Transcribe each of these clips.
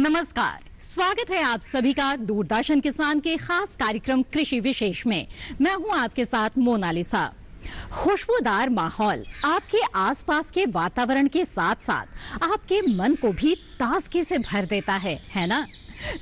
नमस्कार, स्वागत है आप सभी का दूरदर्शन किसान के खास कार्यक्रम कृषि विशेष में। मैं हूं आपके साथ मोनालिसा। खुशबूदार माहौल आपके आसपास के वातावरण के साथ साथ आपके मन को भी ताजगी से भर देता है ना?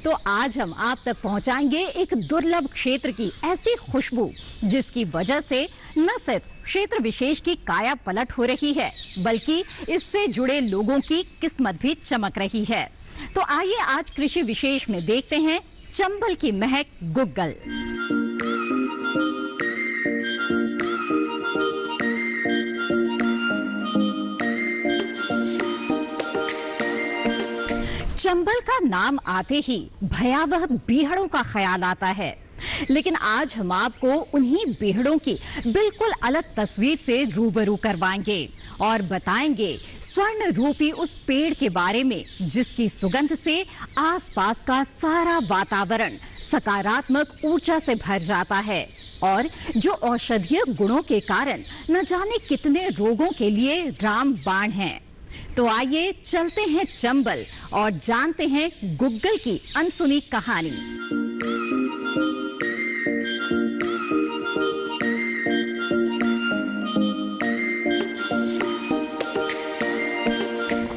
तो आज हम आप तक पहुंचाएंगे एक दुर्लभ क्षेत्र की ऐसी खुशबू जिसकी वजह से न सिर्फ क्षेत्र विशेष की काया पलट हो रही है, बल्कि इससे जुड़े लोगों की किस्मत भी चमक रही है। तो आइए आज कृषि विशेष में देखते हैं चंबल की महक गुग्गल। चंबल का नाम आते ही भयावह बीहड़ों का ख्याल आता है, लेकिन आज हम आपको उन्हीं बीहड़ों की बिल्कुल अलग तस्वीर से रूबरू करवाएंगे और बताएंगे स्वर्ण रूपी उस पेड़ के बारे में जिसकी सुगंध से आसपास का सारा वातावरण सकारात्मक ऊर्जा से भर जाता है और जो औषधीय गुणों के कारण न जाने कितने रोगों के लिए रामबाण है। तो आइए चलते हैं चंबल और जानते हैं गुग्गल की अनसुनी कहानी।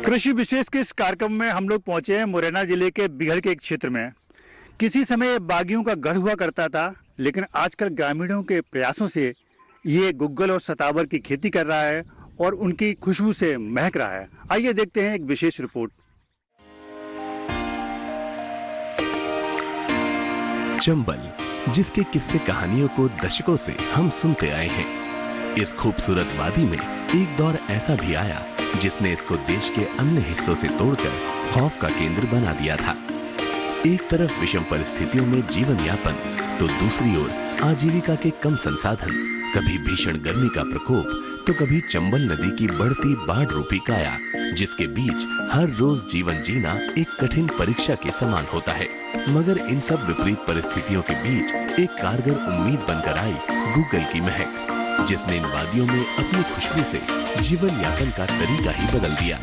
कृषि विशेष के इस कार्यक्रम में हम लोग पहुंचे हैं मुरैना जिले के बीहड़ के एक क्षेत्र में। किसी समय बागियों का गढ़ हुआ करता था, लेकिन आजकल ग्रामीणों के प्रयासों से ये गुग्गल और सतावर की खेती कर रहा है और उनकी खुशबू से महक रहा है। आइए देखते हैं एक विशेष रिपोर्ट। चंबल, जिसके किस्से कहानियों को दशकों से हम सुनते आए हैं, इस खूबसूरत वादी में एक दौर ऐसा भी आया जिसने इसको देश के अन्य हिस्सों से तोड़कर खौफ का केंद्र बना दिया था। एक तरफ विषम परिस्थितियों में जीवन यापन, तो दूसरी ओर आजीविका के कम संसाधन, कभी भीषण गर्मी का प्रकोप, तो कभी चंबल नदी की बढ़ती बाढ़ रूपी काया, जिसके बीच हर रोज जीवन जीना एक कठिन परीक्षा के समान होता है। मगर इन सब विपरीत परिस्थितियों के बीच एक कारगर उम्मीद बनकर आई गुग्गल की महक, जिसने इन वादियों में अपनी खुशबू से जीवन यापन का तरीका ही बदल दिया।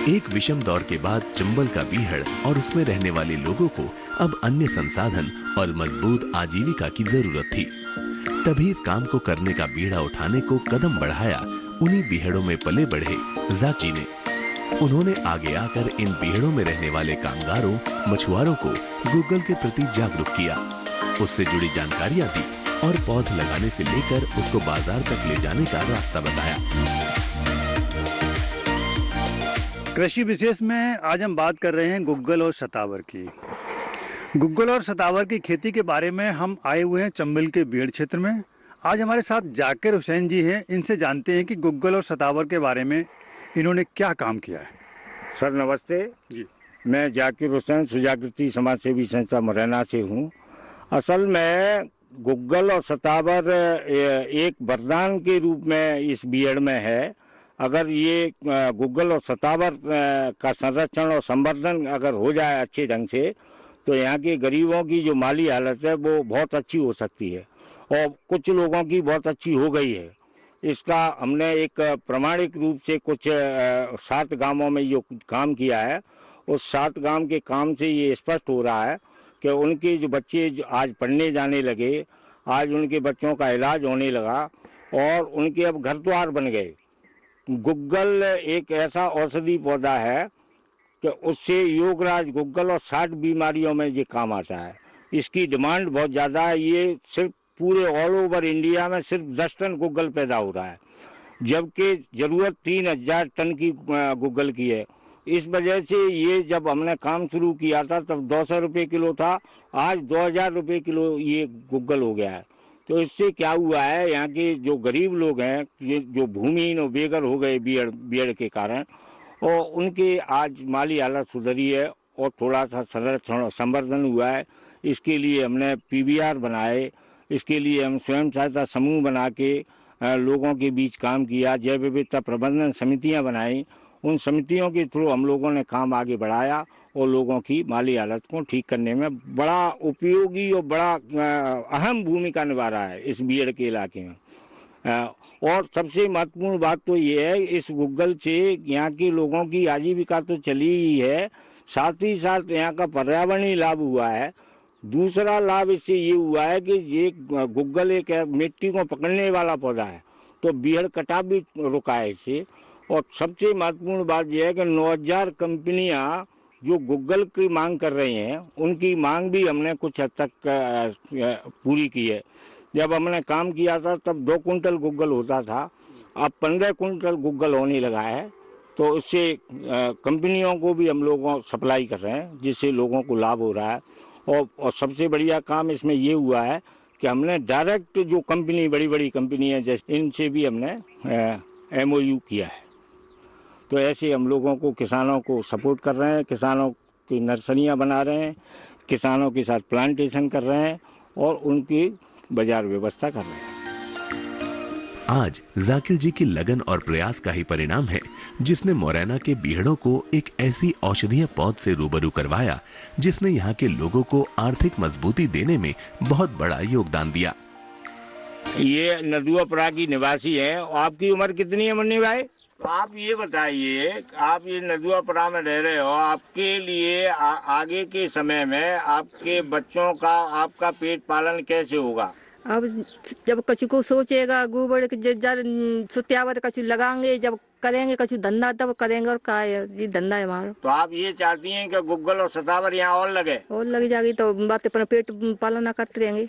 एक विषम दौर के बाद चंबल का बीहड़ और उसमें रहने वाले लोगों को अब अन्य संसाधन और मजबूत आजीविका की जरूरत थी। तभी इस काम को करने का बीड़ा उठाने को कदम बढ़ाया उन्हीं बीहड़ों में पले बढ़े जाची ने। उन्होंने आगे आकर इन बीहड़ों में रहने वाले कामगारों, मछुआरों को गुग्गल के प्रति जागरूक किया, उससे जुड़ी जानकारियां दी और पौध लगाने से लेकर उसको बाजार तक ले जाने का रास्ता बताया। कृषि विशेष में आज हम बात कर रहे हैं गुग्गल और सतावर की। गुग्गल और सतावर की खेती के बारे में हम आए हुए हैं चंबल के बीहड़ क्षेत्र में। आज हमारे साथ जाकिर हुसैन जी हैं, इनसे जानते हैं कि गुग्गल और सतावर के बारे में इन्होंने क्या काम किया है। सर नमस्ते जी, मैं जाकिर हुसैन सुजागृति समाज सेवी संस्था मुरैना से हूँ। असल में गुग्गल और सतावर एक वरदान के रूप में इस बीहड़ में है। अगर ये गुग्गल और सतावर का संरक्षण और संवर्धन अगर हो जाए अच्छे ढंग से, तो यहाँ के गरीबों की जो माली हालत है वो बहुत अच्छी हो सकती है, और कुछ लोगों की बहुत अच्छी हो गई है। इसका हमने एक प्रामाणिक रूप से कुछ 7 गांवों में जो काम किया है, उस 7 गांव के काम से ये स्पष्ट हो रहा है कि उनके जो बच्चे जो आज पढ़ने जाने लगे, आज उनके बच्चों का इलाज होने लगा और उनके अब घर द्वार बन गए। गुग्गल एक ऐसा औषधि पौधा है कि उससे योगराज गुग्गल और 60 बीमारियों में ये काम आता है। इसकी डिमांड बहुत ज़्यादा है। ये सिर्फ पूरे ऑल ओवर इंडिया में सिर्फ 10 टन गुग्गल पैदा हो रहा है, जबकि ज़रूरत 3000 टन की गुग्गल की है। इस वजह से ये जब हमने काम शुरू किया था तब 200 रुपये किलो था, आज 2000 रुपये किलो ये गुग्गल हो गया है। तो इससे क्या हुआ है, यहाँ के जो गरीब लोग हैं, ये जो भूमिहीन और बेघर हो गए बीहड़ के कारण, और उनके आज माली हालत सुधरी है और थोड़ा सा संरक्षण संवर्धन हुआ है। इसके लिए हमने PBR बनाए, इसके लिए हम स्वयं सहायता समूह बना के लोगों के बीच काम किया, जैव विविधता प्रबंधन समितियां बनाई। उन समितियों के थ्रू हम लोगों ने काम आगे बढ़ाया और लोगों की माली हालत को ठीक करने में बड़ा उपयोगी और बड़ा अहम भूमिका निभा रहा है इस बीहड़ के इलाके में। और सबसे महत्वपूर्ण बात तो ये है, इस गुग्गल से यहाँ के लोगों की आजीविका तो चली ही है, साथ ही साथ यहाँ का पर्यावरणीय लाभ हुआ है। दूसरा लाभ इससे ये हुआ है कि ये गुग्गल एक मिट्टी को पकड़ने वाला पौधा है, तो बीहड़ कटाव भी रुका है इससे। और सबसे महत्वपूर्ण बात यह है कि 9000 कंपनियां जो गुग्गल की मांग कर रही हैं, उनकी मांग भी हमने कुछ हद तक पूरी की है। जब हमने काम किया था तब 2 कुंटल गुग्गल होता था, अब 15 कुंटल गुग्गल होने लगा है। तो इससे कंपनियों को भी हम लोगों सप्लाई कर रहे हैं, जिससे लोगों को लाभ हो रहा है। और सबसे बढ़िया काम इसमें ये हुआ है कि हमने डायरेक्ट जो कंपनी बड़ी बड़ी कंपनी है जैसे इनसे भी हमने MOU किया है। तो ऐसे हम लोगों को, किसानों को सपोर्ट कर रहे हैं, किसानों की नर्सरियां बना रहे हैं, किसानों के साथ प्लांटेशन कर रहे हैं और उनकी बाजार व्यवस्था कर रहे हैं। आज जाकिर जी की लगन और प्रयास का ही परिणाम है जिसने मोरैना के बीहड़ों को एक ऐसी औषधीय पौध से रूबरू करवाया जिसने यहाँ के लोगों को आर्थिक मजबूती देने में बहुत बड़ा योगदान दिया। ये नदुआपरा की निवासी है। आपकी उम्र कितनी है मुन्नी भाई? तो आप ये बताइए, आप ये नदुआपरा में रह रहे हो, आपके लिए आगे के समय में आपके बच्चों का, आपका पेट पालन कैसे होगा? अब जब कछु को सोचेगा गोबर सुत्यावर कछु लगाएंगे, जब करेंगे कछु धंधा तब करेंगे, और का ये धंधा है हमारा। तो आप ये चाहती हैं कि गुग्गल और सतावर यहाँ और लग जाएगी तो बात अपना पेट पालन करते रहेंगे।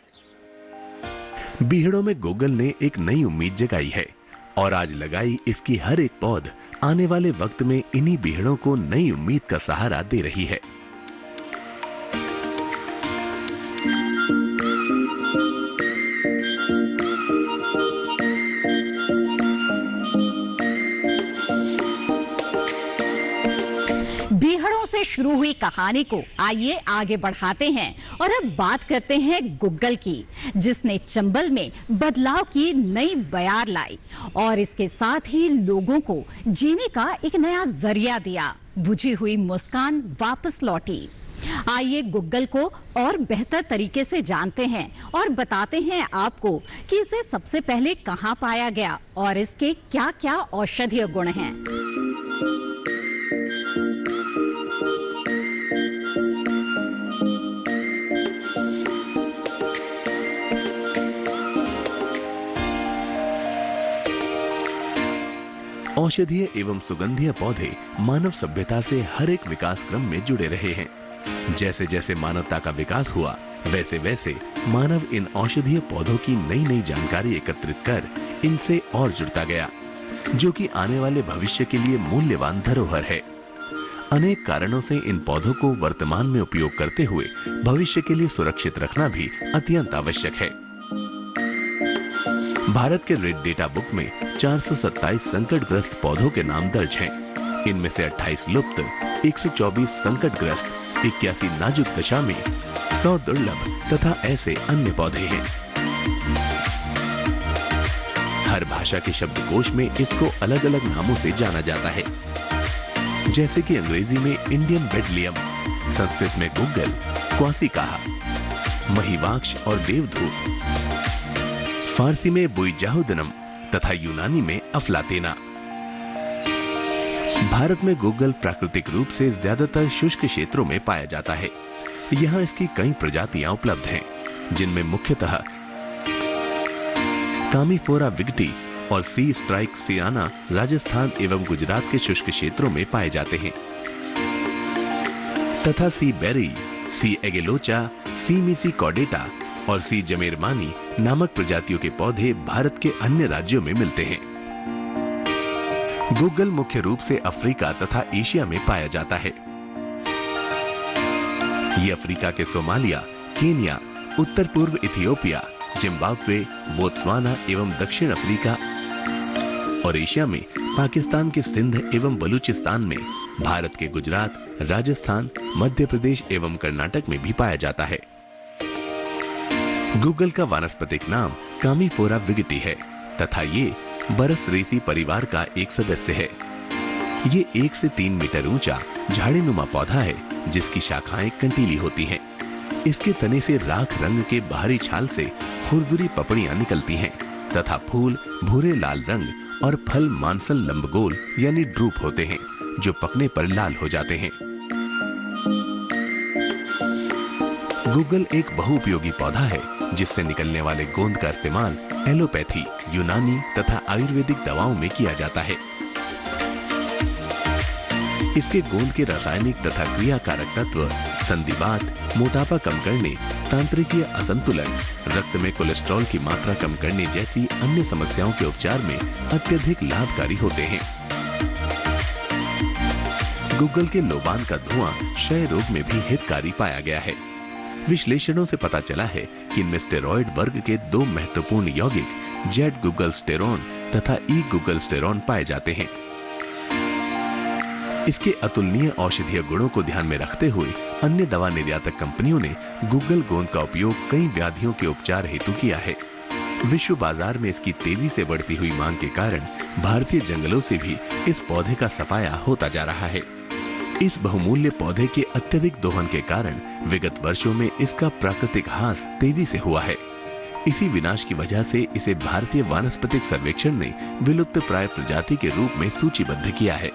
बीहड़ों में गुग्गल ने एक नई उम्मीद जगाई है और आज लगाई इसकी हर एक पौध आने वाले वक्त में इन्हीं बीहड़ों को नई उम्मीद का सहारा दे रही है। बीहड़ों से शुरू हुई कहानी को आइए आगे बढ़ाते हैं और अब बात करते हैं गुग्गल की, जिसने चंबल में बदलाव की नई बयार लाई और इसके साथ ही लोगों को जीने का एक नया जरिया दिया। बुझी हुई मुस्कान वापस लौटी। आइए गुग्गल को और बेहतर तरीके से जानते हैं और बताते हैं आपको कि इसे सबसे पहले कहां पाया गया और इसके क्या-क्या औषधीय गुण हैं। औषधीय एवं सुगंधीय पौधे मानव सभ्यता से हर एक विकास क्रम में जुड़े रहे हैं। जैसे जैसे मानवता का विकास हुआ वैसे वैसे मानव इन औषधीय पौधों की नई नई जानकारी एकत्रित कर इनसे और जुड़ता गया, जो कि आने वाले भविष्य के लिए मूल्यवान धरोहर है। अनेक कारणों से इन पौधों को वर्तमान में उपयोग करते हुए भविष्य के लिए सुरक्षित रखना भी अत्यंत आवश्यक है। भारत के रेड डेटा बुक में 427 संकटग्रस्त पौधों के नाम दर्ज हैं। इनमें से 28 लुप्त, 124 संकटग्रस्त, 81 नाजुक दशा में, 100 दुर्लभ तथा ऐसे अन्य पौधे हैं। हर भाषा के शब्दकोश में इसको अलग अलग नामों से जाना जाता है, जैसे कि अंग्रेजी में इंडियन बेडलियम, संस्कृत में गुग्गल, क्वासी कहा, महिवाक्ष और देवधूत, फारसी में बुइजाहुदनम तथा यूनानी में अफलातेना। भारत में गुग्गल प्राकृतिक रूप से ज्यादातर शुष्क क्षेत्रों में पाया जाता है। यहाँ इसकी कई प्रजातियां उपलब्ध हैं, जिनमें मुख्यतः कामीफोरा विगटी और सी स्ट्राइक सियाना राजस्थान एवं गुजरात के शुष्क क्षेत्रों में पाए जाते हैं, तथा सी बेरी, सी एगेलोचा, सी मिसी कॉडेटा और सी जमेरमानी नामक प्रजातियों के पौधे भारत के अन्य राज्यों में मिलते हैं। गुग्गल मुख्य रूप से अफ्रीका तथा एशिया में पाया जाता है। ये अफ्रीका के सोमालिया, केन्या, उत्तर पूर्व इथियोपिया, जिम्बाब्वे, बोत्सवाना एवं दक्षिण अफ्रीका और एशिया में पाकिस्तान के सिंध एवं बलूचिस्तान में, भारत के गुजरात, राजस्थान, मध्य प्रदेश एवं कर्नाटक में भी पाया जाता है। गुग्गल का वानस्पतिक नाम कामीफोरा विगटी है तथा ये बरसरेसी परिवार का एक सदस्य है। ये 1 से 3 मीटर ऊंचा झाड़ीनुमा पौधा है जिसकी शाखाएं कंटीली होती हैं। इसके तने से राख रंग के बाहरी छाल से खुरदुरी पपड़ियां निकलती हैं तथा फूल भूरे लाल रंग और फल मांसल लंबगोल यानी ड्रूप होते हैं जो पकने पर लाल हो जाते हैं। गुग्गल एक बहुउपयोगी पौधा है जिससे निकलने वाले गोंद का इस्तेमाल एलोपैथी, यूनानी तथा आयुर्वेदिक दवाओं में किया जाता है। इसके गोंद के रासायनिक तथा क्रियाकारक तत्व संधिवात, मोटापा कम करने, तांत्रिकीय असंतुलन, रक्त में कोलेस्ट्रॉल की मात्रा कम करने जैसी अन्य समस्याओं के उपचार में अत्यधिक लाभकारी होते हैं। गुग्गल के लोबान का धुआं क्षय रोग में भी हितकारी पाया गया है। विश्लेषणों से पता चला है कि इनमें स्टेरॉइड वर्ग के 2 महत्वपूर्ण यौगिक जेड गुग्गलस्टेरोन तथा ई गुग्गलस्टेरोन पाए जाते हैं। इसके अतुलनीय औषधीय गुणों को ध्यान में रखते हुए अन्य दवा निर्यातक कंपनियों ने गुग्गल गोंद का उपयोग कई व्याधियों के उपचार हेतु किया है। विश्व बाजार में इसकी तेजी से बढ़ती हुई मांग के कारण भारतीय जंगलों से भी इस पौधे का सफाया होता जा रहा है। इस बहुमूल्य पौधे के अत्यधिक दोहन के कारण विगत वर्षों में इसका प्राकृतिक ह्रास तेजी से हुआ है। इसी विनाश की वजह से इसे भारतीय वानस्पतिक सर्वेक्षण ने विलुप्त प्राय प्रजाति के रूप में सूचीबद्ध किया है।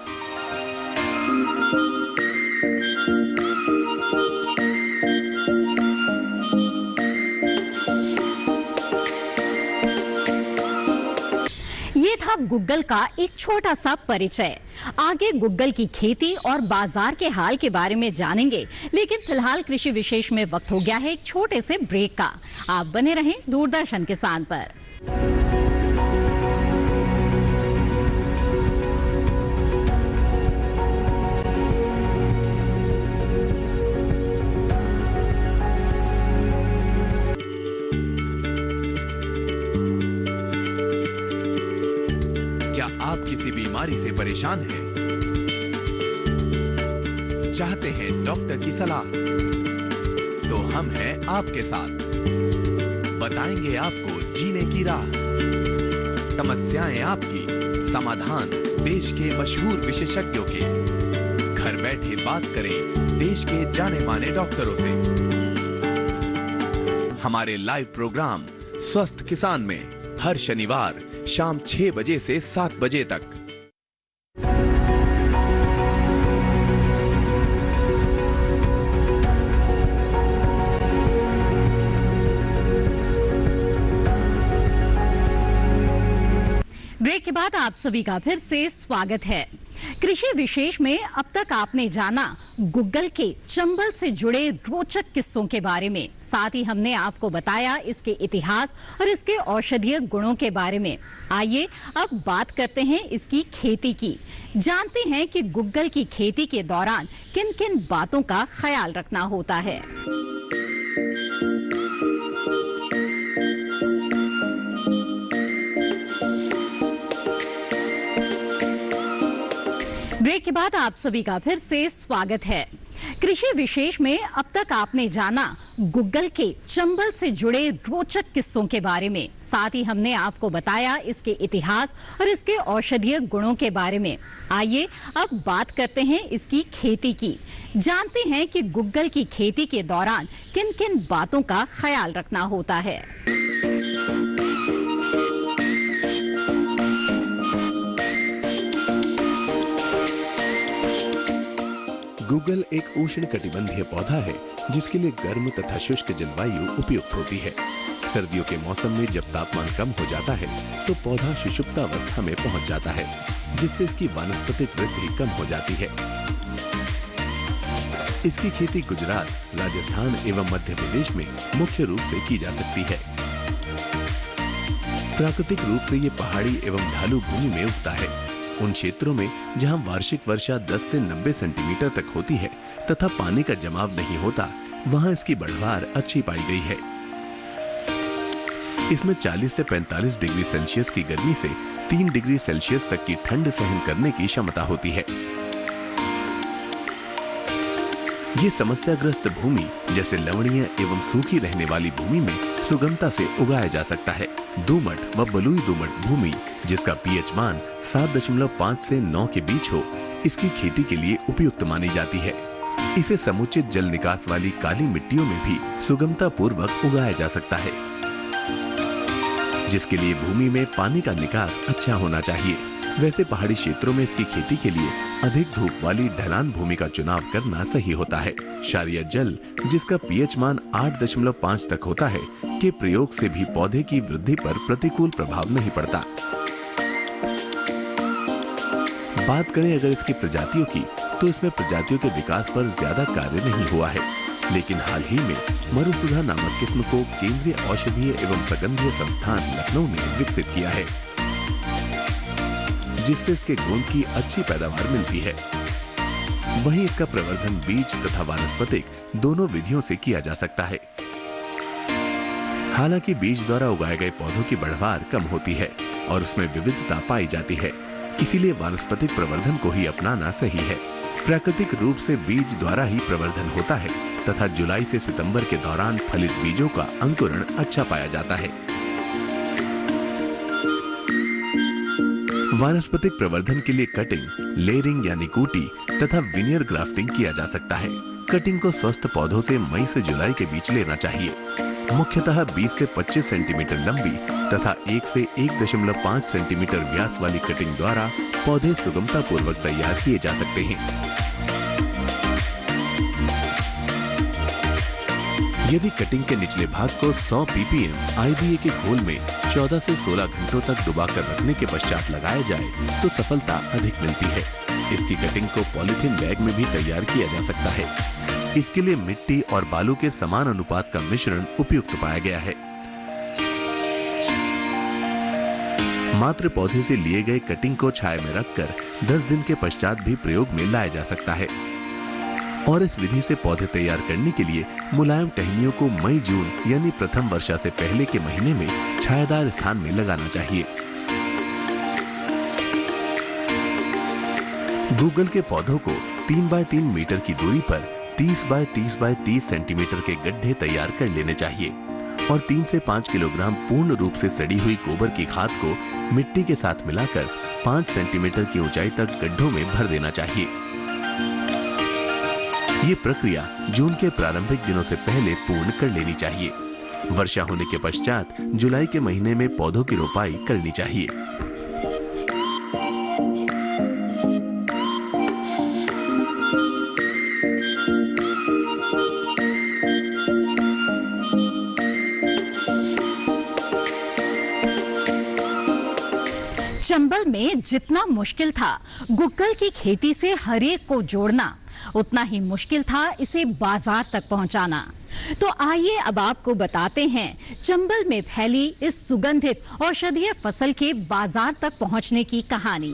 ये था गुग्गल का एक छोटा सा परिचय। आगे गुग्गल की खेती और बाजार के हाल के बारे में जानेंगे, लेकिन फिलहाल कृषि विशेष में वक्त हो गया है एक छोटे से ब्रेक का। आप बने रहें दूरदर्शन किसान पर। क्या आप किसी बीमारी से परेशान हैं? चाहते हैं डॉक्टर की सलाह? तो हम हैं आपके साथ। बताएंगे आपको जीने की राह। समस्याएं आपकी, समाधान देश के मशहूर विशेषज्ञों के। घर बैठे बात करें देश के जाने माने डॉक्टरों से। हमारे लाइव प्रोग्राम स्वस्थ किसान में हर शनिवार शाम 6 बजे से 7 बजे तक। ब्रेक के बाद आप सभी का फिर से स्वागत है। कृषि विशेष में अब तक आपने जाना गुग्गल के चंबल से जुड़े रोचक किस्सों के बारे में। साथ ही हमने आपको बताया इसके इतिहास और इसके औषधीय गुणों के बारे में। आइए अब बात करते हैं इसकी खेती की। जानते हैं कि गुग्गल की खेती के दौरान किन किन बातों का ख्याल रखना होता है। ब्रेक के बाद आप सभी का फिर से स्वागत है। कृषि विशेष में अब तक आपने जाना गुग्गल के चंबल से जुड़े रोचक किस्सों के बारे में, साथ ही हमने आपको बताया इसके इतिहास और इसके औषधीय गुणों के बारे में। आइए अब बात करते हैं इसकी खेती की। जानते हैं कि गुग्गल की खेती के दौरान किन किन बातों का ख्याल रखना होता है। गुग्गल एक उष्णकटिबंधीय पौधा है जिसके लिए गर्म तथा शुष्क जलवायु उपयुक्त होती है। सर्दियों के मौसम में जब तापमान कम हो जाता है तो पौधा सुषुप्तावस्था में पहुंच जाता है, जिससे इसकी वानस्पतिक वृद्धि कम हो जाती है। इसकी खेती गुजरात, राजस्थान एवं मध्य प्रदेश में मुख्य रूप से की जा सकती है। प्राकृतिक रूप से ये पहाड़ी एवं ढालू भूमि में उगता है। उन क्षेत्रों में जहां वार्षिक वर्षा 10 से 90 सेंटीमीटर तक होती है तथा पानी का जमाव नहीं होता, वहां इसकी बढ़वार अच्छी पाई गई है। इसमें 40 से 45 डिग्री सेल्सियस की गर्मी से 3 डिग्री सेल्सियस तक की ठंड सहन करने की क्षमता होती है। ये समस्याग्रस्त भूमि जैसे लवणीय एवं सूखी रहने वाली भूमि में सुगमता से उगाया जा सकता है। दोमट व बलुई दोमट भूमि जिसका पीएच मान 7.5 से 9 के बीच हो, इसकी खेती के लिए उपयुक्त मानी जाती है। इसे समुचित जल निकास वाली काली मिट्टियों में भी सुगमता पूर्वक उगाया जा सकता है, जिसके लिए भूमि में पानी का निकास अच्छा होना चाहिए। वैसे पहाड़ी क्षेत्रों में इसकी खेती के लिए अधिक धूप वाली ढलान भूमि का चुनाव करना सही होता है। क्षारीय जल जिसका पीएच मान 8.5 तक होता है के प्रयोग से भी पौधे की वृद्धि पर प्रतिकूल प्रभाव नहीं पड़ता। बात करें अगर इसकी प्रजातियों की, तो इसमें प्रजातियों के विकास पर ज्यादा कार्य नहीं हुआ है, लेकिन हाल ही में मरुसुधा नामक किस्म को केंद्रीय औषधीय एवं सुगंधीय संस्थान लखनऊ ने विकसित किया है, जिससे इसके गोंद की अच्छी पैदावार मिलती है। वहीं इसका प्रवर्धन बीज तथा वानस्पतिक दोनों विधियों से किया जा सकता है। हालांकि बीज द्वारा उगाए गए पौधों की बढ़वार कम होती है और उसमें विविधता पाई जाती है, इसीलिए वानस्पतिक प्रवर्धन को ही अपनाना सही है। प्राकृतिक रूप से बीज द्वारा ही प्रवर्धन होता है तथा जुलाई से सितंबर के दौरान फलित बीजों का अंकुरण अच्छा पाया जाता है। वानस्पतिक प्रवर्धन के लिए कटिंग, लेयरिंग यानी कूटी तथा विनियर ग्राफ्टिंग किया जा सकता है। कटिंग को स्वस्थ पौधों से मई से जुलाई के बीच लेना चाहिए। मुख्यतः 20 से 25 सेंटीमीटर लंबी तथा 1 से 1.5 सेंटीमीटर व्यास वाली कटिंग द्वारा पौधे सुगमता पूर्वक तैयार किए जा सकते हैं। यदि कटिंग के निचले भाग को 100 ppm IBA के घोल में 14 से 16 घंटों तक डुबाकर रखने के पश्चात लगाया जाए तो सफलता अधिक मिलती है। इसकी कटिंग को पॉलीथीन बैग में भी तैयार किया जा सकता है। इसके लिए मिट्टी और बालू के समान अनुपात का मिश्रण उपयुक्त पाया गया है। मात्र पौधे से लिए गए कटिंग को छाया में रखकर 10 दिन के पश्चात भी प्रयोग में लाया जा सकता है। और इस विधि से पौधे तैयार करने के लिए मुलायम टहनियों को मई जून यानी प्रथम वर्षा से पहले के महीने में छायादार स्थान में लगाना चाहिए। गुग्गल के पौधों को 3 बाय 3 मीटर की दूरी पर 30 बाय 30 बाय 30 सेंटीमीटर के गड्ढे तैयार कर लेने चाहिए और 3 से 5 किलोग्राम पूर्ण रूप से सड़ी हुई गोबर की खाद को मिट्टी के साथ मिलाकर 5 सेंटीमीटर की ऊंचाई तक गड्ढों में भर देना चाहिए। ये प्रक्रिया जून के प्रारंभिक दिनों से पहले पूर्ण कर लेनी चाहिए। वर्षा होने के पश्चात जुलाई के महीने में पौधों की रोपाई करनी चाहिए। चंबल में जितना मुश्किल था गुग्गल की खेती से हर एक को जोड़ना, उतना ही मुश्किल था इसे बाजार तक पहुंचाना। तो आइए अब आपको बताते हैं चंबल में फैली इस सुगंधित औषधीय फसल के बाजार तक पहुंचने की कहानी।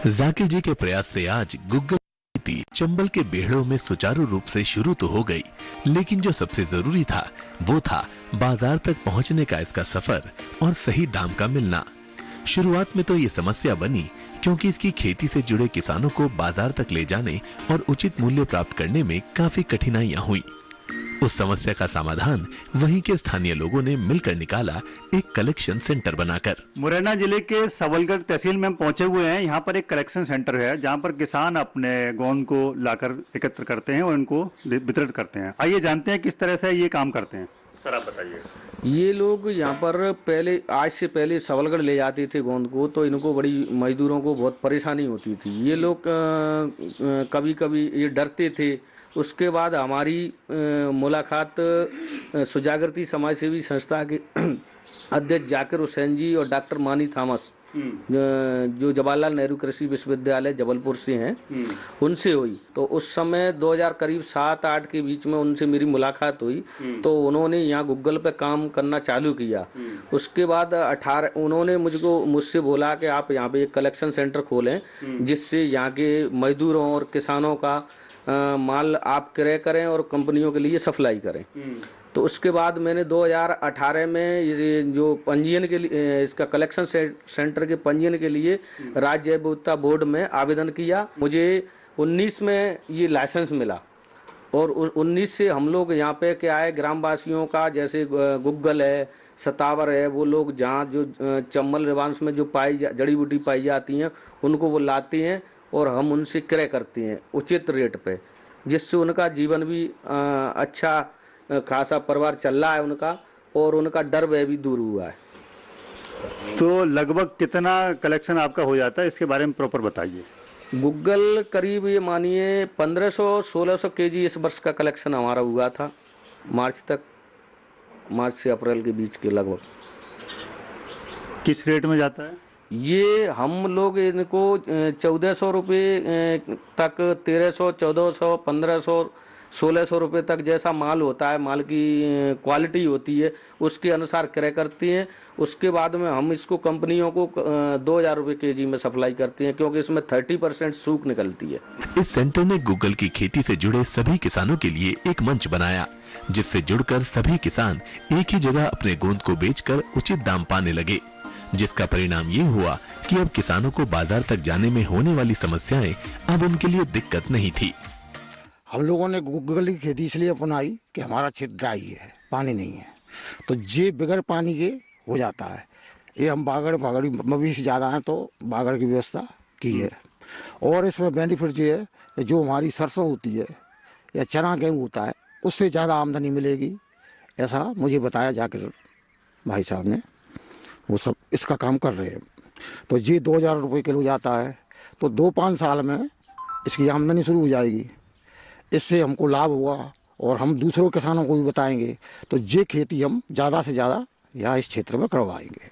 जाकिर जी के प्रयास से आज गुग्गल खेती चंबल के बेहड़ों में सुचारू रूप से शुरू तो हो गई, लेकिन जो सबसे जरूरी था वो था बाजार तक पहुंचने का इसका सफर और सही दाम का मिलना। शुरुआत में तो ये समस्या बनी क्योंकि इसकी खेती से जुड़े किसानों को बाजार तक ले जाने और उचित मूल्य प्राप्त करने में काफी कठिनाइयां हुई। उस समस्या का समाधान वहीं के स्थानीय लोगों ने मिलकर निकाला, एक कलेक्शन सेंटर बनाकर। मुरैना जिले के सबलगढ़ तहसील में हम पहुंचे हुए हैं। यहाँ पर एक कलेक्शन सेंटर है जहाँ पर किसान अपने गोंद को लाकर एकत्र करते हैं और इनको वितरित करते हैं। आइए जानते हैं किस तरह से ये काम करते हैं। सर आप बताइए। ये लोग यहाँ पर पहले, आज से पहले सबलगढ़ ले जाते थे गोंद को, तो इनको बड़ी, मजदूरों को बहुत परेशानी होती थी। ये लोग कभी कभी ये डरते थे। उसके बाद हमारी मुलाकात सुजागृति समाज सेवी संस्था के अध्यक्ष जाकिर हुसैन जी और डॉक्टर मानी थॉमस, जो जवाहरलाल नेहरू कृषि विश्वविद्यालय जबलपुर से हैं, उनसे हुई। तो उस समय 2000 करीब 7-8 के बीच में उनसे मेरी मुलाकात हुई। तो उन्होंने यहाँ गूगल पे काम करना चालू किया। उसके बाद 18 उन्होंने मुझसे बोला कि आप यहाँ पे एक कलेक्शन सेंटर खोलें जिससे यहाँ के मजदूरों और किसानों का माल आप क्रय करें और कंपनियों के लिए सप्लाई करें। तो उसके बाद मैंने 2018 में ये जो पंजीयन के लिए, इसका कलेक्शन सेंटर के पंजीयन के लिए राज्य जैव विविधता बोर्ड में आवेदन किया। मुझे 19 में ये लाइसेंस मिला और 19 से हम लोग यहाँ पे क्या है, ग्रामवासियों का, जैसे गुग्गल है, सतावर है, वो लोग जहाँ जो चंबल रेवांश में जो जड़ी बूटी पाई जाती हैं उनको वो लाते हैं और हम उनसे क्रय करते हैं उचित रेट पे, जिससे उनका जीवन भी अच्छा खासा परिवार चल रहा है उनका, और उनका डर भय भी दूर हुआ है। तो लगभग कितना कलेक्शन आपका हो जाता है, इसके बारे में प्रॉपर बताइए। गूगल करीब ये मानिए 1500-1600 केजी इस वर्ष का कलेक्शन हमारा हुआ था, मार्च तक, मार्च से अप्रैल के बीच के लगभग। किस रेट में जाता है ये? हम लोग इनको 1400 रुपये तक, 1300, 1400, 1500, 1600 रुपये तक जैसा माल होता है, माल की क्वालिटी होती है, उसके अनुसार क्रय करती हैं। उसके बाद में हम इसको कंपनियों को 2000 रुपये केजी में सप्लाई करते हैं, क्योंकि इसमें 30% सूख निकलती है। इस सेंटर ने गूगल की खेती से जुड़े सभी किसानों के लिए एक मंच बनाया, जिससे जुड़कर सभी किसान एक ही जगह अपने गोंद को बेचकर उचित दाम पाने लगे, जिसका परिणाम ये हुआ कि अब किसानों को बाजार तक जाने में होने वाली समस्याएं अब उनके लिए दिक्कत नहीं थी। हम लोगों ने गूगल की खेती इसलिए अपनाई कि हमारा क्षेत्र ड्राई है, पानी नहीं है, तो ये बगैर पानी के हो जाता है। ये हम बागड़ मवेशी ज़्यादा हैं तो बागड़ की व्यवस्था की है। और इसमें बेनिफिट ये है, जो हमारी सरसों होती है या चना गेहूँ होता है, उससे ज़्यादा आमदनी मिलेगी, ऐसा मुझे बताया जाकर भाई साहब ने। वो सब इसका काम कर रहे हैं। तो ये 2000 रुपये किलो जाता है, तो 2-5 साल में इसकी आमदनी शुरू हो जाएगी। इससे हमको लाभ हुआ और हम दूसरों किसानों को भी बताएंगे, तो ये खेती हम ज़्यादा से ज़्यादा यहाँ इस क्षेत्र में करवाएंगे।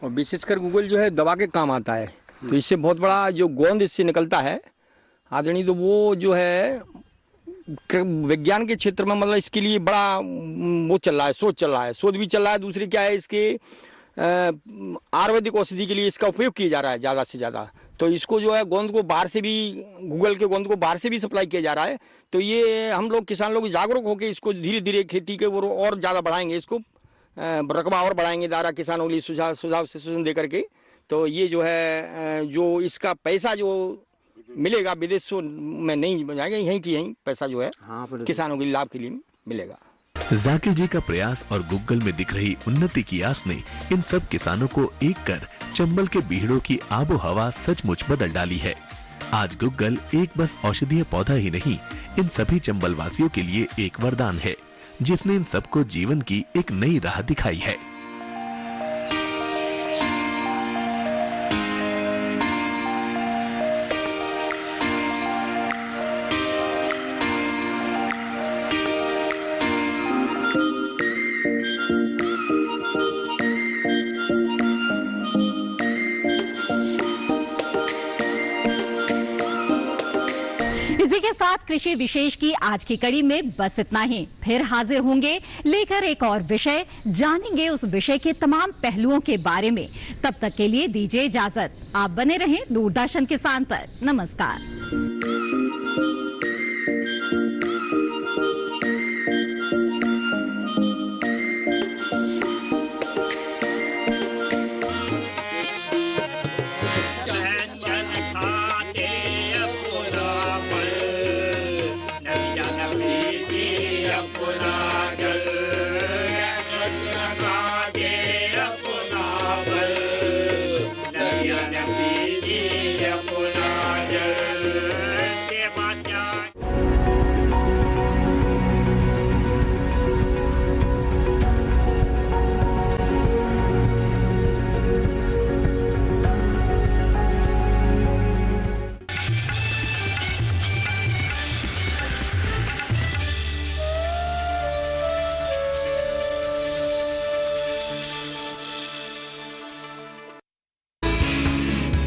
और विशेषकर गूगल जो है दवा के काम आता है, तो इससे बहुत बड़ा जो गोंद इससे निकलता है आदरणीय, तो वो जो है विज्ञान के क्षेत्र में, मतलब इसके लिए बड़ा वो चल रहा है, शोध भी चल रहा है। दूसरी क्या है, इसके आयुर्वेदिक औषधि के लिए इसका उपयोग किया जा रहा है ज़्यादा से ज़्यादा। तो इसको जो है गोंद को बाहर से भी, गूगल के गोंद को बाहर से भी सप्लाई किया जा रहा है। तो ये हम लोग किसान लोग जागरूक होकर इसको धीरे धीरे खेती के और ज़्यादा बढ़ाएंगे, इसको रकबा और बढ़ाएंगे दायरा किसानों के लिए सुझाव से सूचना दे करके। तो ये जो है, जो इसका पैसा जो मिलेगा विदेशों में नहीं जाएगा, यहीं की यहीं पैसा जो है किसानों के लाभ के लिए मिलेगा। जाकिर जी का प्रयास और गूगल में दिख रही उन्नति की आस ने इन सब किसानों को एक कर चंबल के बीहड़ों की आबो हवा सचमुच बदल डाली है। आज गूगल एक बस औषधीय पौधा ही नहीं, इन सभी चंबल वासियों के लिए एक वरदान है, जिसने इन सबको जीवन की एक नई राह दिखाई है। इसी के साथ कृषि विशेष की आज की कड़ी में बस इतना ही। फिर हाजिर होंगे लेकर एक और विषय, जानेंगे उस विषय के तमाम पहलुओं के बारे में। तब तक के लिए दीजिए इजाजत। आप बने रहें दूरदर्शन किसान पर। नमस्कार। बाजे